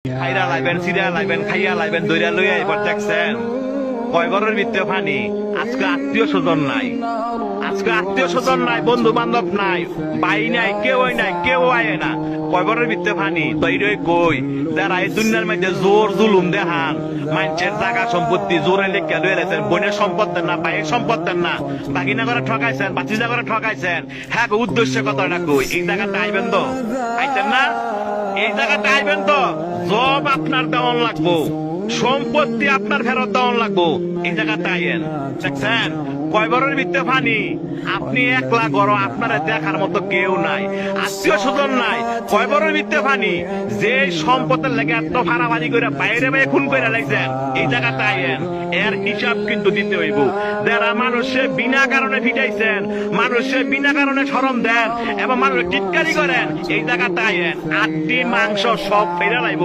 খাইরা লাইবেন, সিরা লাইবেন, খাইয়া লাইবেন, দইরা লইয়া এবার দেখছেন কয় ঘরের ভিতরে পানি। আজকে আত্মীয় স্বজন নাই, আজকে আত্মীয় স্বজন নাই, বন্ধু বান্ধব নাই, ভাই নাই, কেউ নাই, কেউ আয় না। কয় ঘরের ভিতরে পানি তৈরি কই যারা এই দুনিয়ার মধ্যে জোর জুলুম দেখান, মানুষের জায়গা সম্পত্তি জোরে লেখা লয়ে রেছেন, বোনের সম্পদ দেন না, ভাইয়ের সম্পদ দেন না, বাগিনা করে ঠকাইছেন, বাচিজা করে ঠকাইছেন। হ্যাঁ, উদ্দেশ্য কথাটা কই, এই জায়গাটা আইবেন তো, আইতেন না? এই জায়গাটা আইবেন তো, জব আপনার দেওয়ান লাগবো, সম্পত্তি আপনার ফেরত দেওয়ান লাগবো। এই জায়গাটা আইয়েন। দেখছেন কয় বড়ের ভিতরে পানি, আপনি একলা গড়, আপনারা দেখার মতো কেউ নাই, আত্মীয় স্বজন নাই। কয় বড়ের ভিতরে পানি, যে সম্পদের লেগে এত ভাড়াবাড়ি করে বাইরে বাইরে খুন করে লাগছেন, এই জায়গাটা আইয়েন। এর হিসাব কিন্তু দিতে হইব। যারা মানুষে বিনা কারণে ফিটাইছেন, মানুষে বিনা কারণে শরম দেন এবং মানুষ টিটকারি করেন, এই জায়গাটা আইয়েন। আটটি মাংস সব ফেরা লাইব।